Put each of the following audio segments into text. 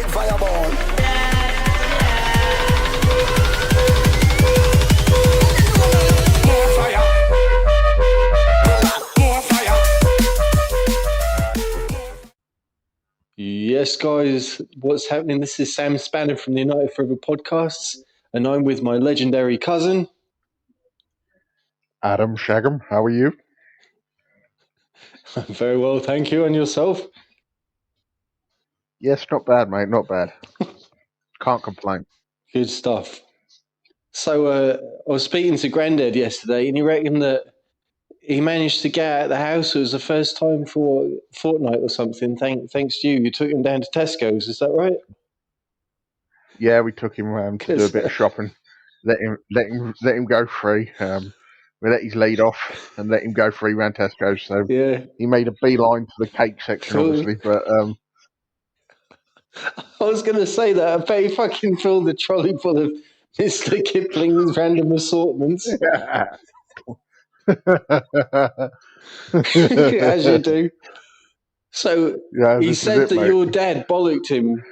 big fireball. More fire. More fire. Yes, guys, what's happening? This is Sam Spanner from the United Forever Podcasts, and I'm with my legendary cousin. Adam Shagham, how are you? I'm very well, thank you. And yourself? Yes, not bad, mate, not bad. Can't complain. Good stuff. So I was speaking to Grandad yesterday, and he reckoned that he managed to get out of the house. It was the first time for a fortnight or something. Thanks to you. You took him down to Tesco's, is that right? Yeah, we took him to do a bit of shopping. Let him go free. We let his lead off and let him go free round Tesco's. So Yeah. he made a beeline to the cake section, Cool. obviously. But I was going to say that. I bet he fucking filled the trolley full of Mr. Kipling's random assortments. As you do. So yeah, he said that your dad bollocked him.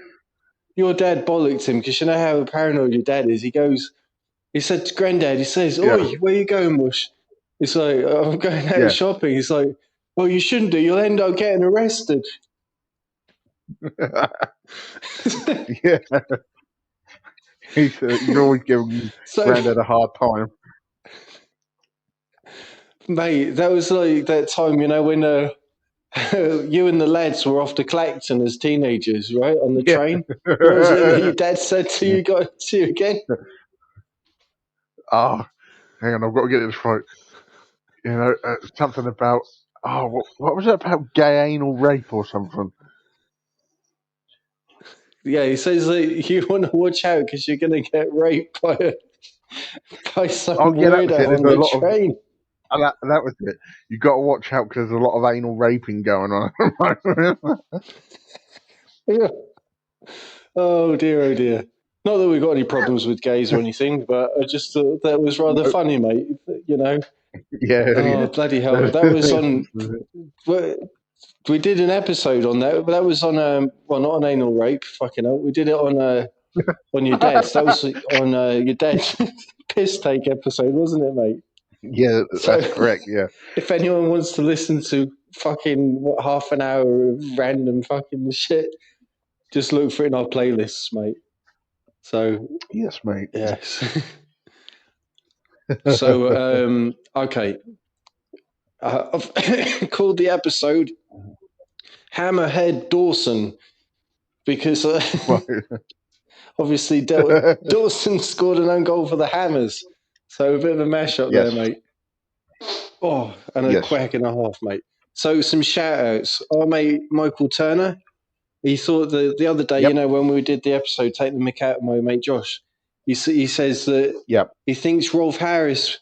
Your dad bollocked him because you know how paranoid your dad is. He said to Granddad, he says, "Oi, where you going, Mush?" He's like, "I'm going out shopping." He's like, "Well, you shouldn't do. You'll end up getting arrested." Yeah. He's always giving Granddad a hard time. Mate, that was like that time, you know, when you and the lads were off to Clacton as teenagers, right, on the train. What was it that your dad said to you again? Oh, hang on, I've got to get this right. You know, something about, what was it about gay anal rape or something? Yeah, he says that you want to watch out because you're going to get raped by some weirdo on the train. That was it. You got to watch out because there's a lot of anal raping going on. Yeah. Oh dear. Not that we've got any problems with gays or anything, but I just thought that was rather funny, mate. You know? Yeah. Bloody hell! That was on. We did an episode on that, but that was on well, not on anal rape. Fucking hell, we did it on your dad's. That was on your dad's piss take episode, wasn't it, mate? Yeah, that's correct. Yeah. If anyone wants to listen to fucking half an hour of random fucking shit, just look for it in our playlists, mate. So yes, mate. Yes. So okay, I've called the episode Hammerhead Dawson because obviously Dawson scored an own goal for the Hammers, so a bit of a mashup there, mate. Oh, and a quack and a half, mate. So some shout outs. Our mate Michael Turner, he thought the other day, you know, when we did the episode, Take the Mick Out of my mate Josh, he says that he thinks Rolf Harris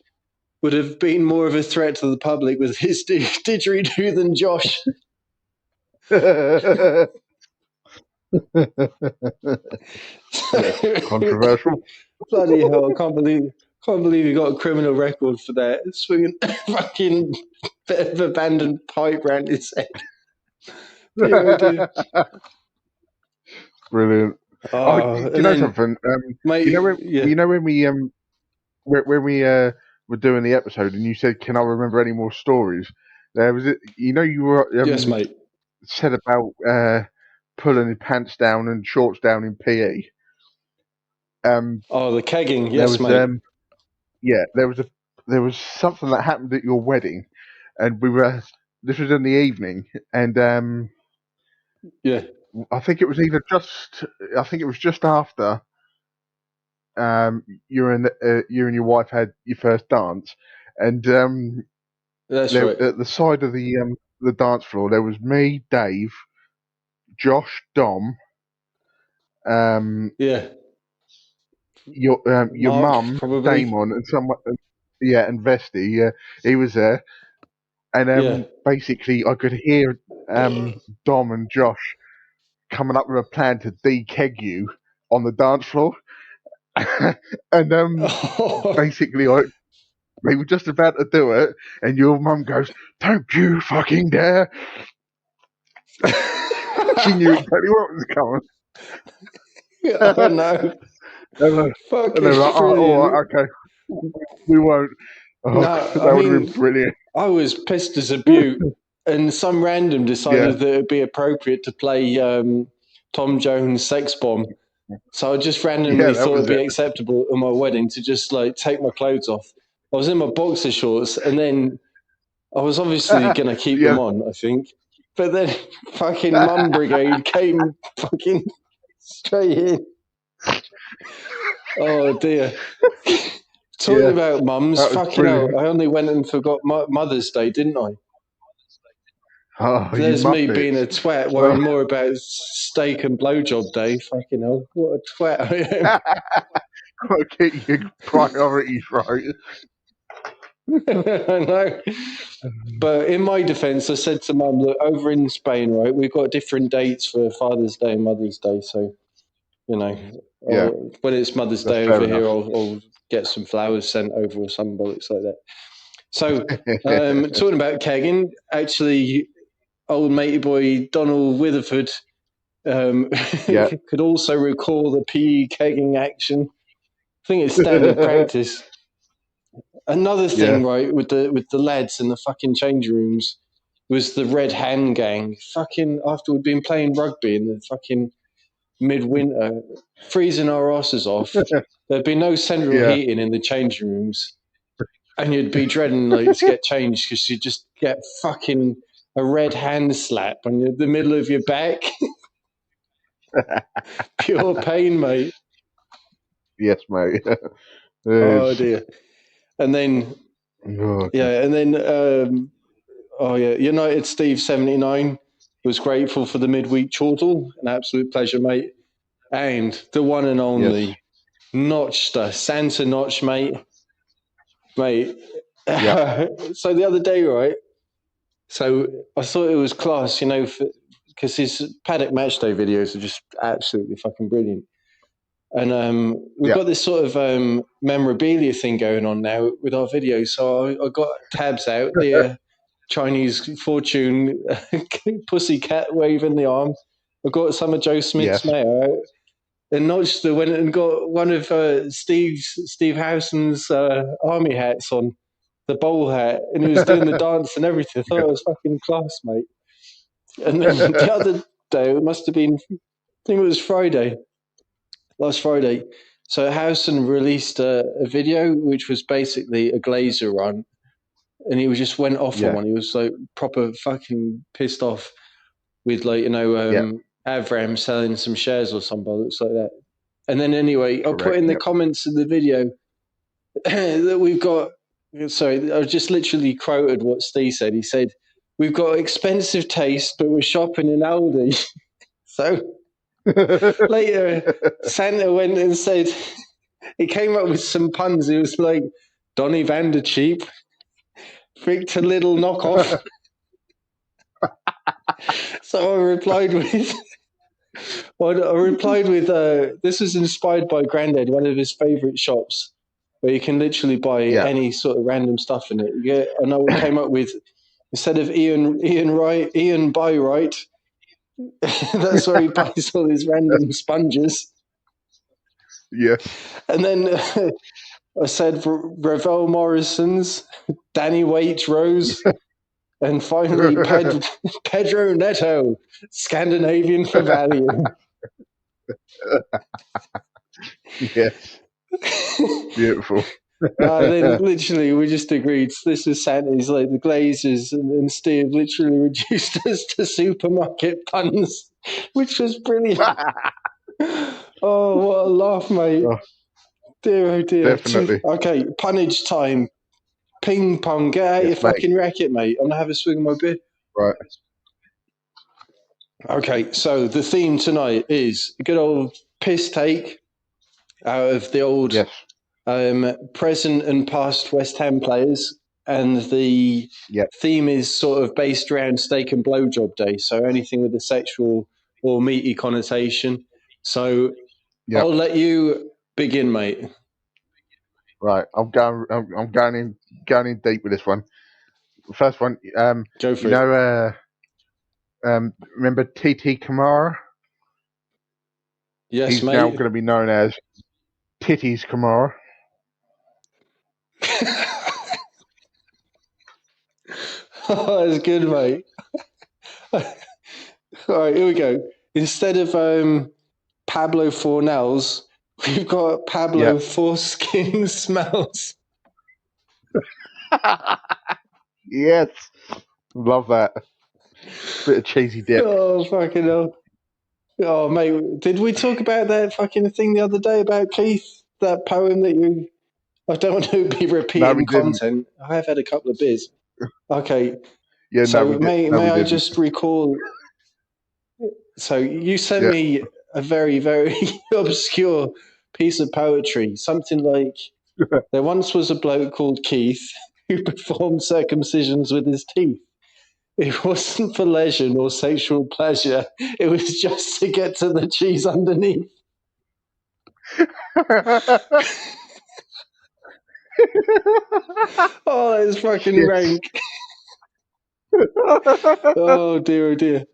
would have been more of a threat to the public with his didgeridoo than Josh. Controversial. Bloody hell! I can't believe you got a criminal record for that. Swinging fucking bit of abandoned pipe round his head. Dear. Brilliant. Do you know something? Mate, you know when we were doing the episode and you said, "Can I remember any more stories?" There was it. You know, you were yes, mate. Said about pulling your pants down and shorts down in PE. The kegging, yes, mate. There was something that happened at your wedding, and we were. This was in the evening, and I think it was just after you and your wife had your first dance, and that's right. At the side of the dance floor there was me, Dave, Josh, Dom, your mum, Damon, and someone, and Vesti, he was there, and basically I could hear Dom and Josh coming up with a plan to de-keg you on the dance floor. And basically they were just about to do it, and your mum goes, "Don't you fucking dare!" She knew exactly what was coming. Oh no! And they're like, "Oh, all right, okay, we won't." Oh, No, that I would have been mean, brilliant. I was pissed as a beaut, and some random decided that it'd be appropriate to play Tom Jones' "Sex Bomb." So I just randomly That thought was it'd be it. acceptable at my wedding to just like take my clothes off. I was in my boxer shorts, and then I was obviously gonna keep them on, I think. But then fucking Mum Brigade came fucking straight in. Oh dear. Talking about mums, That was fucking hell, brilliant. I only went and forgot Mother's Day, didn't I? Oh, you There's me muppets. being a twat, worrying more about steak and blowjob day. Fucking hell, what a twat I am. Got to get your priorities right. I know. But in my defence, I said to Mum, look, over in Spain, right, we've got different dates for Father's Day and Mother's Day. So, you know, Yeah, when it's Mother's that's Day fair over enough. here, I'll get some flowers sent over or some bollocks like that. So, talking about kegging, actually, old matey boy Donald Witherford could also recall the PE kegging action. I think it's standard practice. Another thing, right, with the lads in the fucking change rooms was the Red Hand Gang. Fucking after we'd been playing rugby in the fucking midwinter, freezing our asses off. There'd be no central heating in the changing rooms, and you'd be dreading like to get changed because you'd just get fucking a red hand slap on the middle of your back. Pure pain, mate. Yes, mate. Oh dear. And then United Steve 79 was grateful for the midweek chortle. An absolute pleasure, mate. And the one and only Notchster, Santa Notch, mate. Mate. So the other day, right? So I thought it was class, you know, because his paddock match day videos are just absolutely fucking brilliant. And we've got this sort of memorabilia thing going on now with our videos. So I got tabs out, the Chinese fortune pussycat waving the arm. I got some of Joe Smith's mayo out. And Notchster went and got one of Steve Howson's army hats on, the bowl hat, and he was doing the dance and everything. I thought it was fucking class, mate. And then the other day, it must have been, I think it was last Friday. So Howson released a video which was basically a Glazer run, and he just went off on one. He was like proper fucking pissed off with Avram selling some shares or some bollocks like that. And then anyway, I'll put in the comments of the video that we've got. Sorry, I just literally quoted what Steve said. He said, "We've got expensive taste, but we're shopping in Aldi." So later, Santa went and said, he came up with some puns. He was like, Donny Van der Cheap, Victor Little knockoff. So I replied with, this was inspired by Grandad, one of his favourite shops, where you can literally buy any sort of random stuff in it. And I came up with, instead of Ian Byright, that's where he buys all these random sponges. Yes. And then I said Ravel Morrison's, Danny Waitrose, and finally Pedro Neto, Scandinavian for value. Yes. Beautiful. No, then literally we just agreed. This is Santa's, like the Glazers and Steve literally reduced us to supermarket puns, which was brilliant. Oh, what a laugh, mate. Oh, dear, oh dear. Definitely. Okay, punnage time. Ping pong, get out your fucking racket, mate. I'm going to have a swig of my beer. Right. Okay, so the theme tonight is a good old piss take out of the old present and past West Ham players. And the theme is sort of based around steak and blowjob day. So anything with a sexual or meaty connotation. So I'll let you begin, mate. Right, I'm going in deep with this one. First one, go for it. Remember TT Kamara? Yes, He's now mate. going to be known as Titties Kamara. Oh, that's good, mate. All right, here we go. Instead of Pablo Fornells, we've got Pablo Foreskin Smells. Yes, love that. Bit of cheesy dip. Oh, fucking hell. Oh, mate, did we talk about that fucking thing the other day about Keith? That poem that you... I don't want to be No, repeating we didn't. content. I have had a couple of beers. Okay, Yeah, no, so we did. may No, we I didn't. just recall... So you sent Yeah. me a very, very obscure piece of poetry. Something like, there once was a bloke called Keith who performed circumcisions with his teeth. It wasn't for leisure nor sexual pleasure. It was just to get to the cheese underneath. Oh, that is fucking rank. Oh, dear, oh, dear.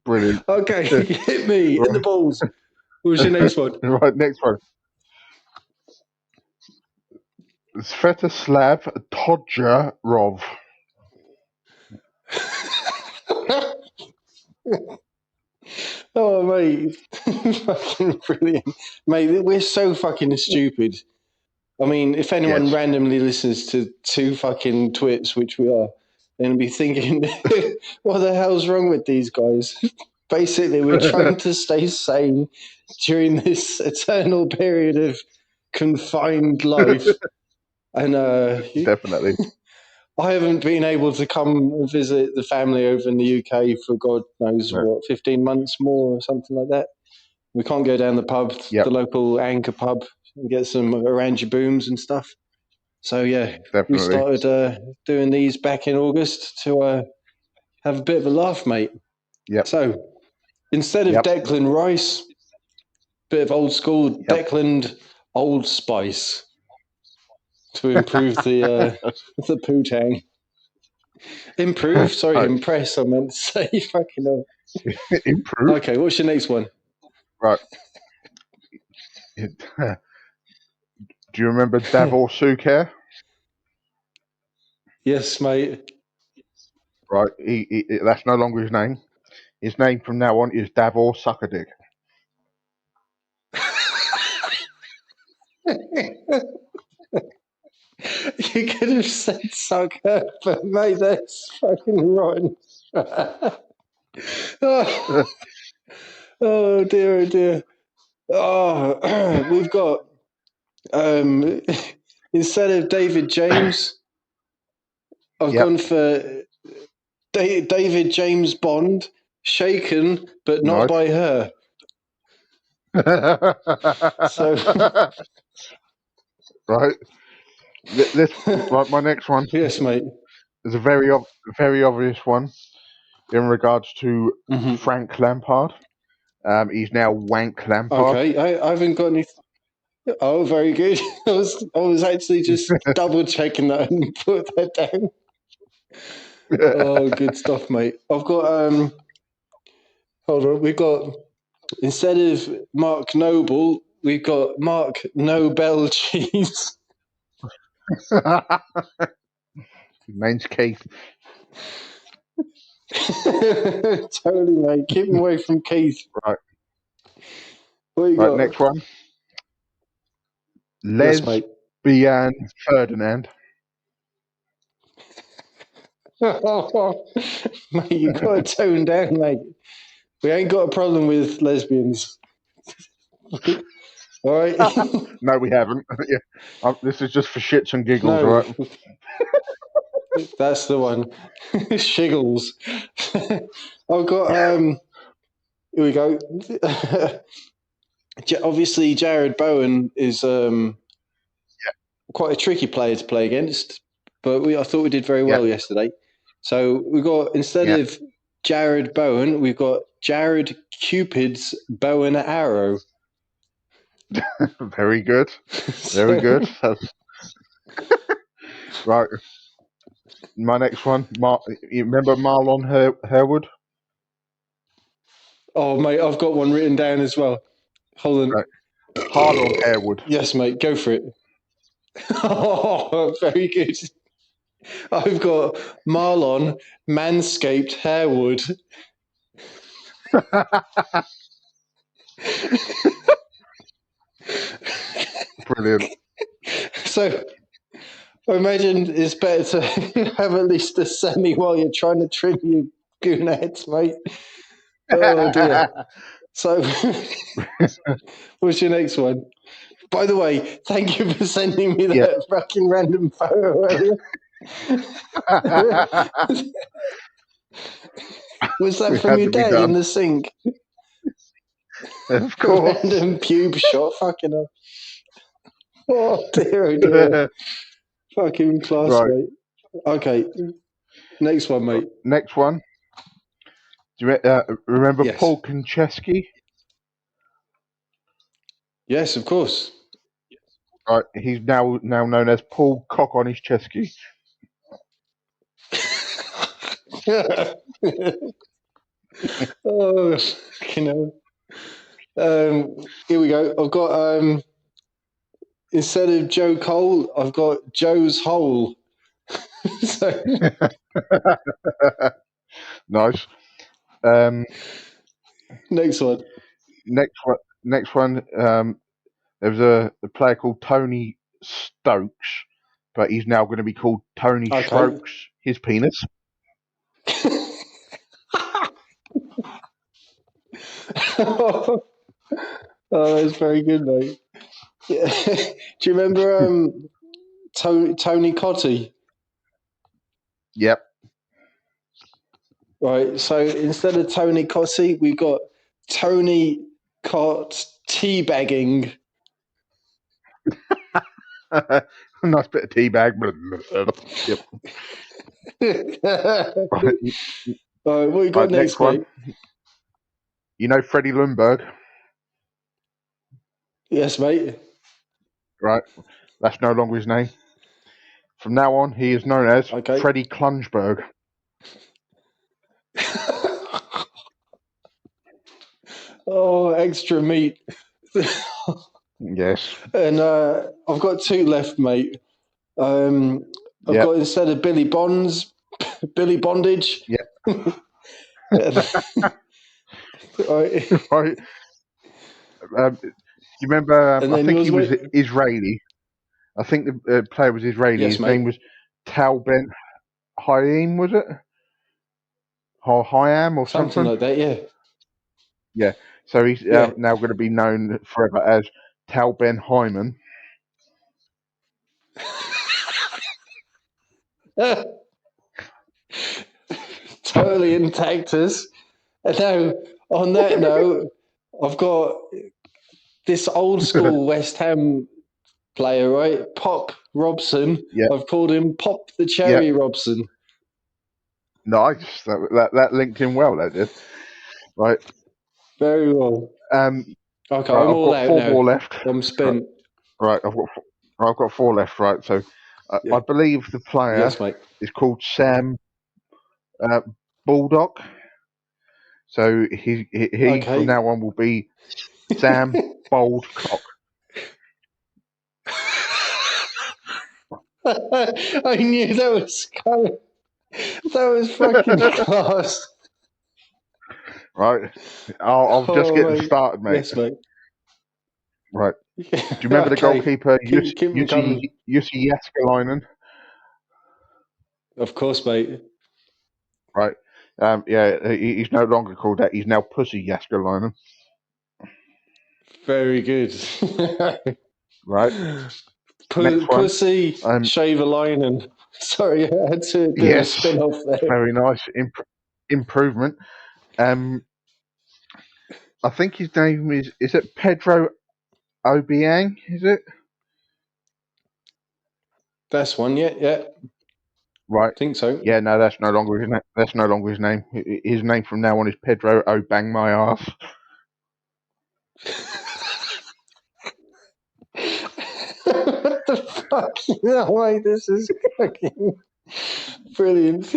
Brilliant. Okay, hit me in the balls. What's your next one? Right, next one. Svetoslav Todorov. Oh, mate. Fucking brilliant. Mate, we're so fucking stupid. I mean, if anyone Yes. randomly listens to two fucking twits, which we are, they'll be thinking, what the hell's wrong with these guys? Basically, we're trying to stay sane during this eternal period of confined life. And Definitely. I haven't been able to come and visit the family over in the UK for God knows No. what, 15 months more or something like that. We can't go down the pub, the local Anchor pub, and get some Orange Booms and stuff. So, yeah, we Definitely. started doing these back in August to have a bit of a laugh, mate. Yep. So, instead of Declan Rice, bit of old school Declan Old Spice to improve the poo-tang. Improve? Sorry, impress, I meant to say. Fucking hell. Improve. Okay, what's your next one? Right. Do you remember Davor Suker? Yes, mate. Right. He, that's no longer his name. His name from now on is Davor Suckerdick. You could have said sucker, but mate, that's fucking rotten. Oh, oh dear, oh dear. Oh, we've got instead of David James, I've gone for David James Bond, shaken but not by her. So, right. This right. My next one. Yes, mate. Is a very obvious one in regards to Frank Lampard. He's now Wank Lampard. Okay, I haven't got any. Oh, very good. I was actually just double checking that and put that down. Oh, good stuff, mate. I've got hold on, we've got, instead of Mark Noble, we've got Mark Nobel Cheese. Name's Keith. Totally, mate. Keep him away from Keith. Right. What you got? Next one. Yes, mate. Lesbian Ferdinand. Mate, you got to tone down, mate. We ain't got a problem with lesbians. All right. No, we haven't. This is just for shits and giggles, No. right? That's the one. Shiggles. I've got here we go. Obviously Jared Bowen is quite a tricky player to play against, but I thought we did very well yesterday. So we've got, instead of Jared Bowen, we've got Jared Cupid's bow and arrow. Very good. Very good. Right. My next one. You remember Marlon Harewood? Oh, mate, I've got one written down as well. Hold on. Right. Harlon Harewood. Yes, mate, go for it. Oh, very good. I've got Marlon Manscaped Harewood. Brilliant. So I imagine it's better to have at least a semi while you're trying to trim your goonheads, mate. Oh dear. So what's your next one? By the way, thank you for sending me that fucking random photo earlier. Was that from your dad in the sink? Of course. Random pube shot, fucking hell. Oh dear, oh dear. Fucking class, Right. mate. Okay, next one, mate. Next one. Do you remember Yes. Paul Konchesky? Yes, of course. Right, he's now known as Paul Cock on his Chesky. Oh, you know. Here we go. I've got instead of Joe Cole, I've got Joe's Hole. So. Nice. Next one. Next one. There was a player called Tony Stokes, but he's now going to be called Tony Strokes. His penis. Oh, that's very good, mate. Yeah. Do you remember Tony Cotty? Yep. Right. So instead of Tony Cotty, we've got Tony Cott teabagging. Nice bit of teabag. Yep. Right, what you got next one? mate? You know Freddie Lundberg? Yes, mate. Right. That's no longer his name. From now on, he is known as Freddie Klungeberg. Oh, extra meat. Yes. And I've got two left, mate. I've got instead of Billy Bonds, Billy Bondage. Yep. Right. Right. You remember? I think he was Israeli. I think the player was Israeli. Yes, his mate. name was Tal Ben Hayim, was it? Hayam or something like that, yeah. Yeah. So he's now going to be known forever as Tal Ben Hyman. Totally intact us. And now, on that note, I've got this old school West Ham player, right? Pop Robson. Yep. I've called him Pop the Cherry Robson. Nice. That linked in well, that did. Right. Very well. Okay, right, I'm all out four now. more left. I'm spent. Right, I've got four left. Right, so I believe the player is called Sam Baldock. So he from now on will be Sam Boldcock. I knew that was coming. That was fucking class. Right, I'll just get started, mate. Yes, mate. Right. Do you remember the goalkeeper, Jussi Jääskeläinen? Of course, mate. Right. He's no longer called that. He's now Pussy Jääskeläinen. Very good. Right. Pussy Shaver-Linen. Sorry, I had to do a spin-off there. Very nice improvement. I think his name is it Pedro Obiang, is it? That's one, yeah. Right. I think so. Yeah, no, that's no longer his name. That's no longer his name. His name from now on is Pedro Obang my ass. What the fuck? No way, this is fucking brilliant.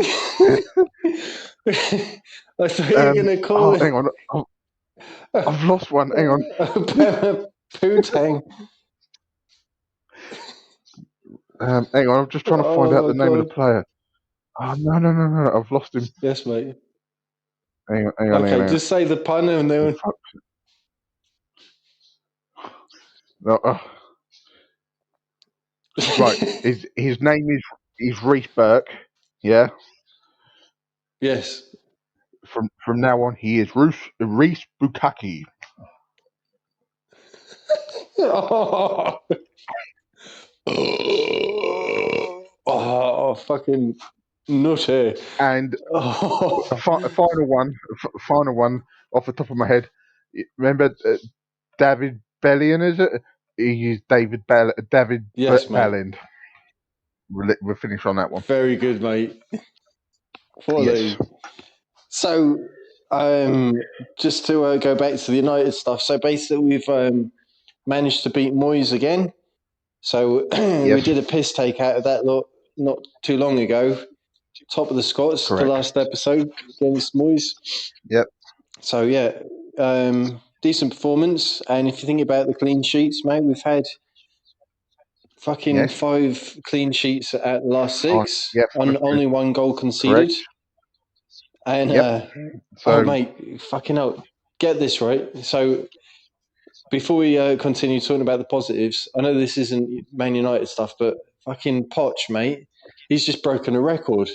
I thought you were going to call it. Hang on. I've lost one. Hang on. Poo-tang. Hang on. I'm just trying to find out the name of the player. Oh, no. I've lost him. Yes, mate. Hang on. Okay, just say the pun and then... No, right. His name is Reese Burke. Yeah. Yes. From now on, he is Reese Bukaki. Oh, fucking nutty. And a final one off the top of my head. Remember David Bellion, is it? He is David Yes, Bellind. We'll finish on that one. Very good, mate. Quality. Yes. So, just to go back to the United stuff. So basically, we've managed to beat Moyes again. So we did a piss take out of that lot not too long ago. Top of the Scots, the last episode against Moyes. Yep. So yeah, decent performance. And if you think about the clean sheets, mate, we've had fucking 5 clean sheets at the last 6. Only 1 goal conceded. Correct. And oh mate, fucking hell, get this right. So before we continue talking about the positives, I know this isn't Man United stuff, but fucking Poch, mate, he's just broken a record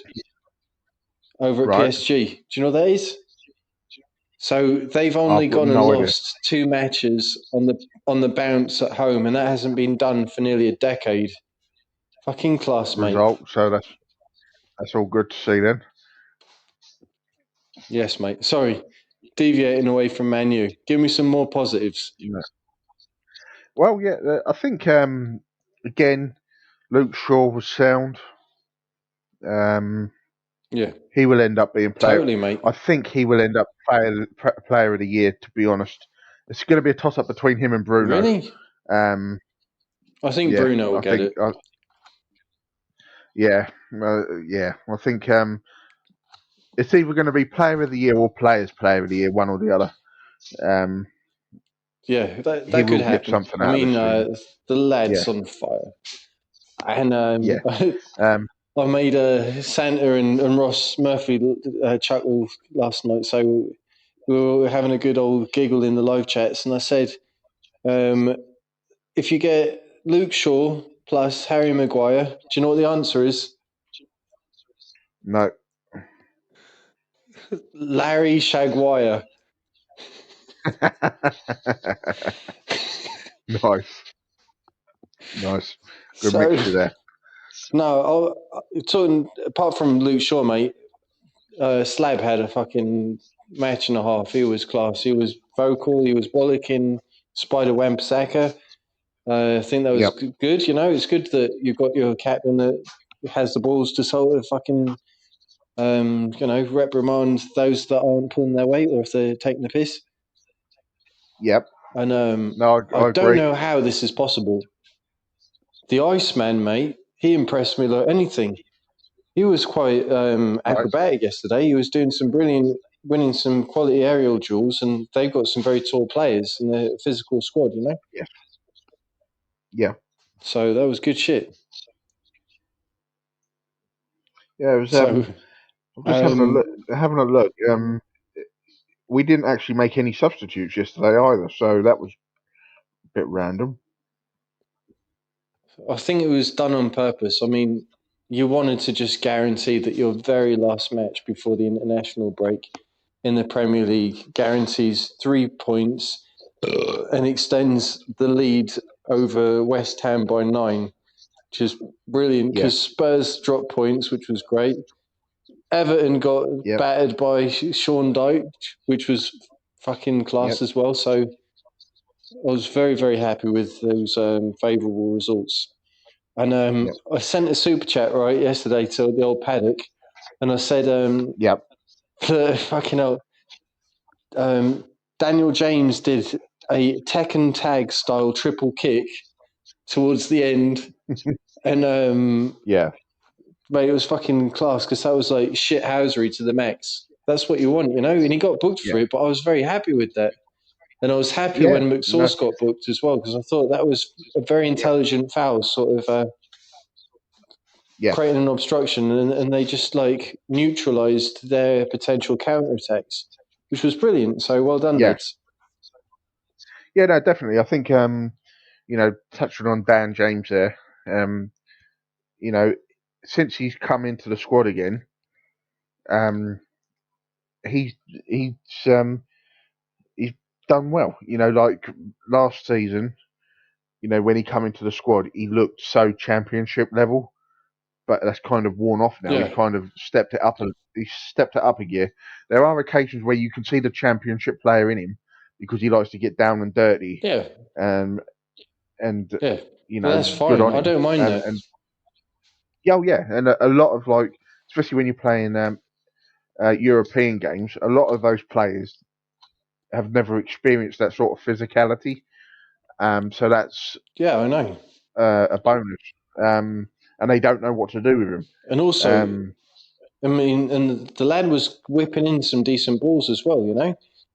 over at PSG. Do you know what that is? So they've only gone and lost 2 matches on the bounce at home, and that hasn't been done for nearly a decade. Fucking class, mate. So that's all good to see then. Yes, mate. Sorry, deviating away from Man U. Give me some more positives. Yeah. Well, yeah, I think again, Luke Shaw was sound. Yeah, he will end up being player. Totally, mate. I think he will end up player of the year. To be honest, it's going to be a toss up between him and Bruno. Really? I think Bruno will get it. I think it's either going to be player of the year or players player of the year, one or the other. Yeah, that could happen. I mean, the lad's on fire. And I made Santa and Ross Murphy chuckle last night. So we were having a good old giggle in the live chats. And I said, if you get Luke Shaw plus Harry Maguire, do you know what the answer is? No. Larry Shaguire. Nice. Good mixture there. No, talking apart from Luke Shaw, mate, Slab had a fucking match and a half. He was class. He was vocal. He was bollocking Spider Wampsaka. I think that was good. You know, it's good that you've got your captain that has the balls to sort of fucking, reprimand those that aren't pulling their weight or if they're taking the piss. Yep. And I don't know how this is possible. The Iceman, mate, he impressed me like anything. He was quite acrobatic yesterday. He was doing some brilliant, winning some quality aerial duels, and they've got some very tall players in their physical squad, you know? Yeah. So that was good shit. Yeah, it was. I'm just having a look. We didn't actually make any substitutes yesterday either, so that was a bit random. I think it was done on purpose. I mean, you wanted to just guarantee that your very last match before the international break in the Premier League guarantees 3 points and extends the lead over West Ham by 9, which is brilliant because Spurs dropped points, which was great. Everton got battered by Sean Dyche, which was fucking class as well. So I was very, very happy with those favourable results. And I sent a super chat yesterday to the old paddock, and I said, fucking hell, Daniel James did a Tekken tag style triple kick towards the end, and mate, it was fucking class because that was like shithousery to the max. That's what you want, you know. And he got booked for it, but I was very happy with that. And I was happy when McSauce got booked as well, because I thought that was a very intelligent foul, sort of creating an obstruction, and they just like neutralised their potential counterattacks, which was brilliant. So well done, lads. Yeah, no, definitely. I think touching on Dan James there, since he's come into the squad again, he's done well. Like last season, when he come into the squad, he looked so championship level, but that's kind of worn off now. Yeah. He's kind of stepped it up. He's stepped it up a gear. There are occasions where you can see the championship player in him because he likes to get down and dirty. Yeah. And that's fine. good on him. I don't mind that. And and a lot of especially when you're playing European games, a lot of those players have never experienced that sort of physicality. So that's I know a bonus. And they don't know what to do with him. And also, and the lad was whipping in some decent balls as well.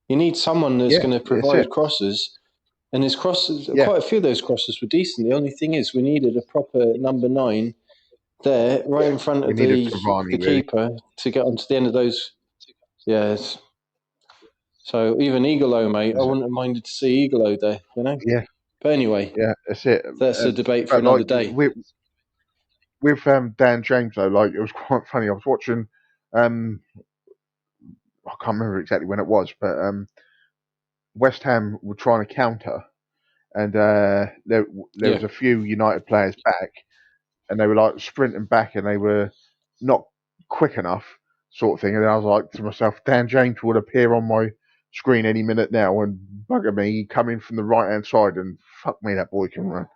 You need someone that's going to provide crosses, and his crosses, quite a few of those crosses were decent. The only thing is, we needed a proper number 9 there, right in front of the keeper to get onto the end of those. Yes. So even Igalo, mate, I wouldn't have minded to see Igalo there. Yeah. But anyway, that's it. That's a debate for another day. With Dan James though, it was quite funny. I was watching. I can't remember exactly when it was, but West Ham were trying to counter, and there was a few United players back, and they were sprinting back, and they were not quick enough, sort of thing. And I was like to myself, Dan James would appear on my screen any minute now and bugger me, come in from the right hand side, and fuck me, that boy can run.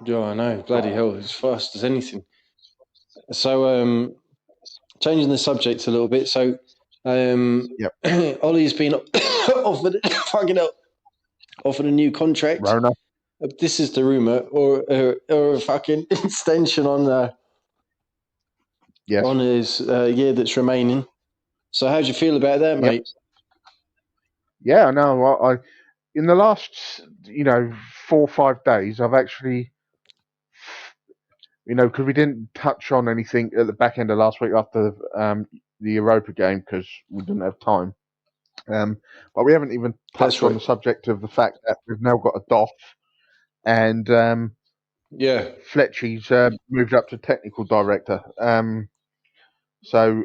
Yeah, I know. Bloody hell, as fast as anything. So, changing the subject a little bit. So, Ollie's been offered a new contract. Rona. This is the rumor, or a fucking extension on his year that's remaining. So, how do you feel about that, mate? Yeah, no, I in the last 4 or 5 days, I've actually, because we didn't touch on anything at the back end of last week after the Europa game because we didn't have time. But we haven't even touched on the subject of the fact that we've now got a Doff, and Fletchy's moved up to technical director. So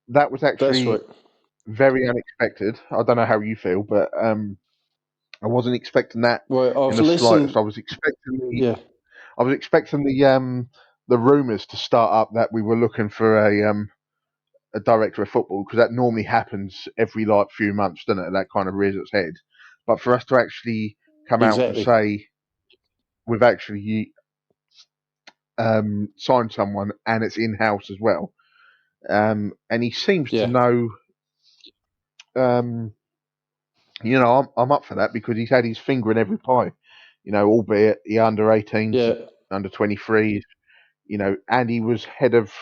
that was actually very unexpected. I don't know how you feel, but I wasn't expecting that in the slightest. I was expecting the rumours to start up that we were looking for a director of football, because that normally happens every few months, doesn't it? That kind of rears its head. But for us to actually come out and say we've actually signed someone and it's in house as well, and he seems to know. I'm up for that because he's had his finger in every pie. Albeit the under 18s, under 23s, and he was head of.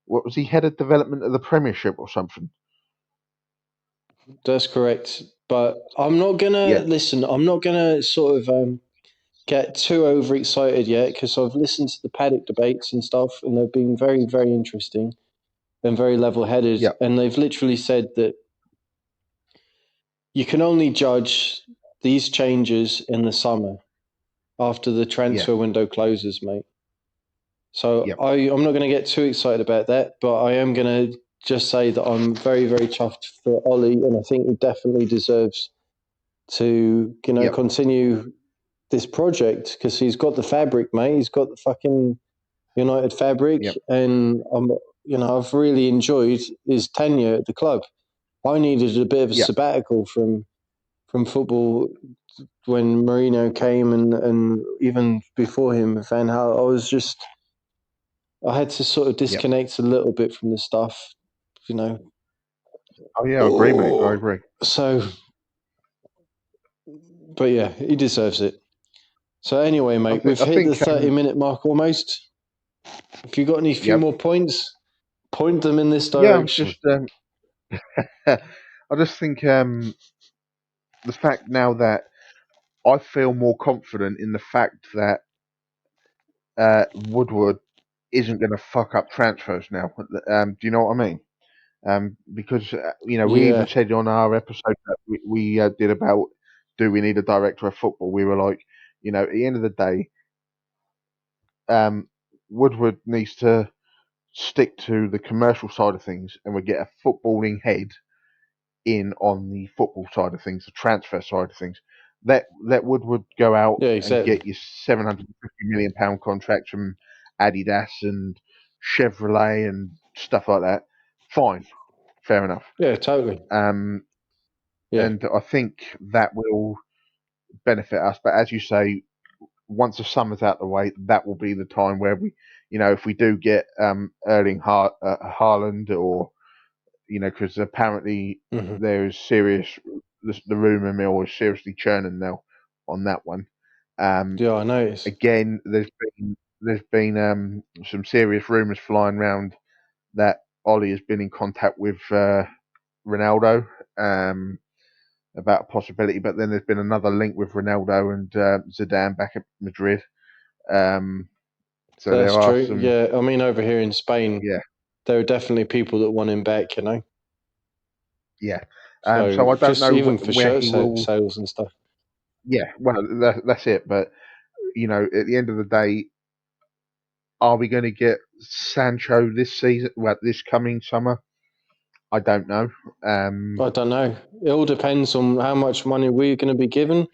What was he, head of development of the Premiership or something? That's correct. But I'm not going to listen. I'm not going to sort of get too overexcited yet, because I've listened to the paddock debates and stuff, and they've been very, very interesting and very level-headed. And they've literally said that you can only judge these changes in the summer after the transfer window closes, mate. So I'm not going to get too excited about that, but I am going to just say that I'm very, very chuffed for Ollie, and I think he definitely deserves to, continue this project, because he's got the fabric, mate. He's got the fucking United fabric, and I've really enjoyed his tenure at the club. I needed a bit of a sabbatical from football when Mourinho came, and even before him, Van Gaal. I had to sort of disconnect a little bit from the stuff, Oh yeah, I agree, mate. I agree. So, but yeah, he deserves it. So anyway, mate, we've hit the 30-minute mark almost. If you got any few more points, point them in this direction. I just think the fact now that I feel more confident in the fact that Woodward isn't going to fuck up transfers now. Do you know what I mean? Because we even Yeah, said on our episode that we did about do we need a director of football? We were like, at the end of the day, Woodward needs to stick to the commercial side of things, and we get a footballing head in on the football side of things, the transfer side of things. Let Woodward go out yeah, and exactly. get your £750 million contracts from Adidas and Chevrolet and stuff like that. Fine, fair enough. Yeah, totally. Yeah, And I think that will benefit us. But as you say, once the summer's out the way, that will be the time where we, if we do get Erling Haaland, or because apparently hmm there is the rumor mill is seriously churning now on that one. yeah, I noticed. Again, there's been some serious rumors flying around that Ollie has been in contact with Ronaldo. About a possibility, but then there's been another link with Ronaldo and Zidane back at Madrid. So there That's are true. some, Yeah, I mean, over here in Spain, yeah, there are definitely people that want him back. yeah. So So I don't just know even for where shirt he will. sales and stuff. Yeah, well, that's it. But at the end of the day, are we going to get Sancho this season? Well, this coming summer, I don't know. I don't know. It all depends on how much money we're going to be given,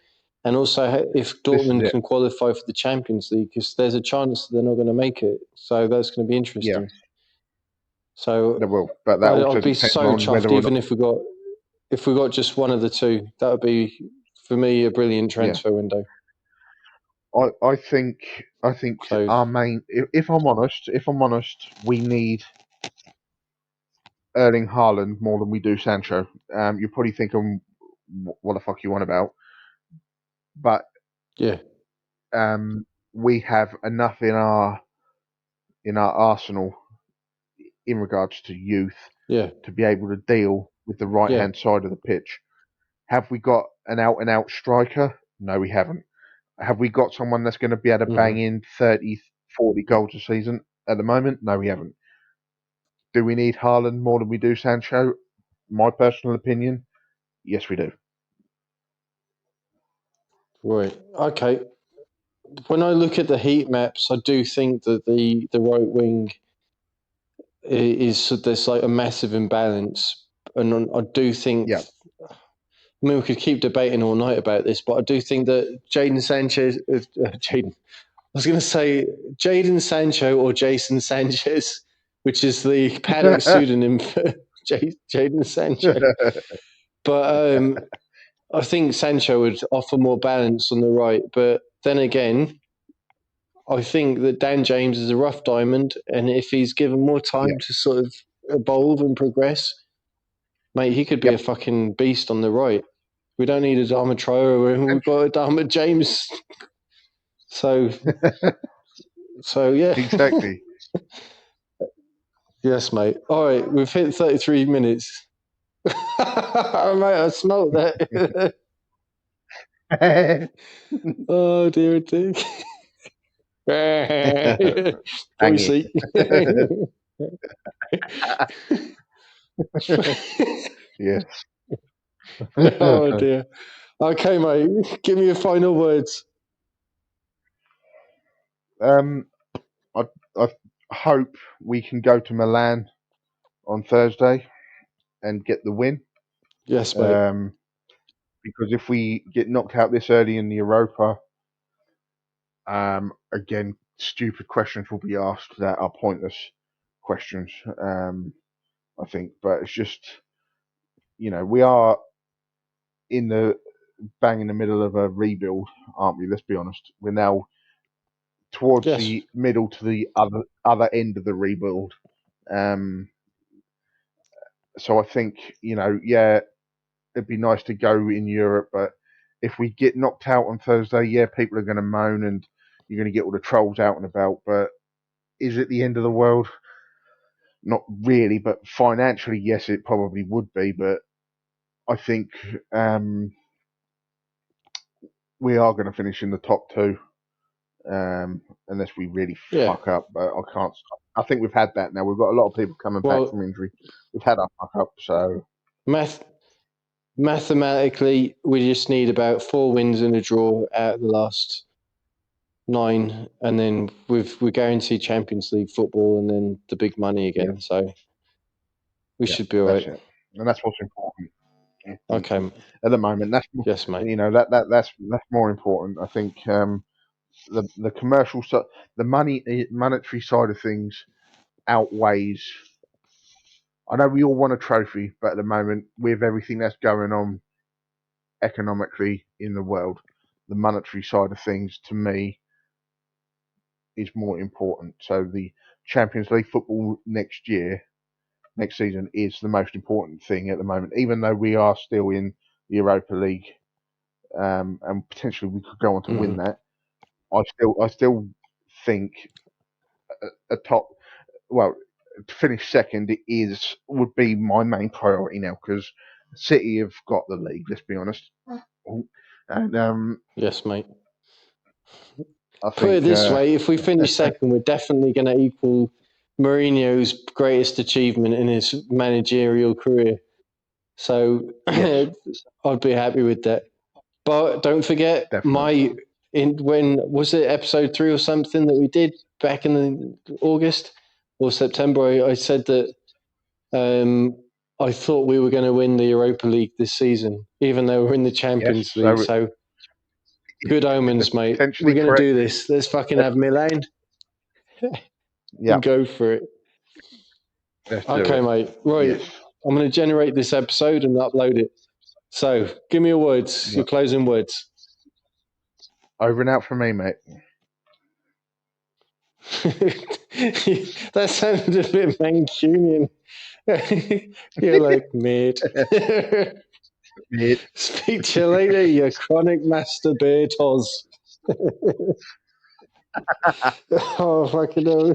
and also if This is Dortmund it. can qualify for the Champions League, because there's a chance they're not going to make it. So that's going to be Yeah, interesting. So there will, but that also I'd be depends so on whether chuffed or not. even if we got just one of the two. That would be for me a brilliant Yeah, transfer window. I think So our main. If I'm honest, we need Erling Haaland more than we do Sancho. You're probably thinking, what the fuck you want about? But yeah, we have enough in our arsenal in regards to youth yeah, to be able to deal with the right yeah, hand side of the pitch. Have we got an out and out striker? No, we haven't. Have we got someone that's going to be able to hmm bang in 30, 40 goals a season at the moment? No, we haven't. Do we need Haaland more than we do Sancho? My personal opinion, yes, we do. right, okay. When I look at the heat maps, I do think that the right wing is there's like a massive imbalance, and I do think. Yeah. I mean, we could keep debating all night about this, but I do think that Jaden Sanchez, Jaden, I was going to say Jaden Sancho or Jason Sanchez, which is the paddock pseudonym for Jaden Sancho. But I think Sancho would offer more balance on the right. But then again, I think that Dan James is a rough diamond, and if he's given more Yeah. time to sort of evolve and progress, mate, he could be a Yep. fucking beast on the right. We don't need a Dharma Traore. We've got a Dharma James. So yeah. Exactly. Yes, mate. All right, we've hit 33 minutes. Mate, I smelt that. Oh dear, dear. Can we Hang see? it. Yes. Oh dear. Okay, mate. Give me your final words. um, I hope we can go to Milan on Thursday and get the win. Yes, mate. Um, because if we get knocked out this early in the Europa, again, stupid questions will be asked that are pointless questions. I think, but it's just we are in the bang in the middle of a rebuild, aren't we? Let's be honest. We're now towards Yes. the middle to the other end of the rebuild. Um, so I think yeah, it'd be nice to go in Europe, but if we get knocked out on Thursday, yeah, people are going to moan and you're going to get all the trolls out and about. But is it the end of the world? Not really, but financially, yes, it probably would be. But I think we are going to finish in the top two, unless we really fuck up. But I can't. I think we've had that now. We've got a lot of people coming back from injury. We've had our fuck up, so mathematically, we just need about 4 wins and a draw out of the last 9, and then we guarantee Champions League football, and then the big money again. Yeah. So we should be all right. It. And that's what's important. Okay. At the moment, that's yes, mate. You know that's more important. I think the commercial side, the monetary side of things outweighs. I know we all want a trophy, but at the moment, with everything that's going on economically in the world, the monetary side of things, to me, is more important. So the Champions League football next season, is the most important thing at the moment. Even though we are still in the Europa League, and potentially we could go on to win that, I still think a top, well, to finish second would be my main priority now, because City have got the league. Let's be honest. And yes, mate. I think, put it this way: if we finish second, we're definitely going to equal Mourinho's greatest achievement in his managerial career. So yes. I'd be happy with that. But don't forget, when was it episode 3 or something that we did back in August or September? I said that I thought we were going to win the Europa League this season, even though we're in the Champions League. So good omens, mate. We're going to do this. Let's fucking have Milan. Go for it. Okay, mate. Right. Yes. I'm going to generate this episode and upload it. So give me your words, your closing words. Over and out from me, mate. That sounded a bit Mancunian. You're like, mate. Speak to you later, you chronic masturbators. Oh, fucking hell.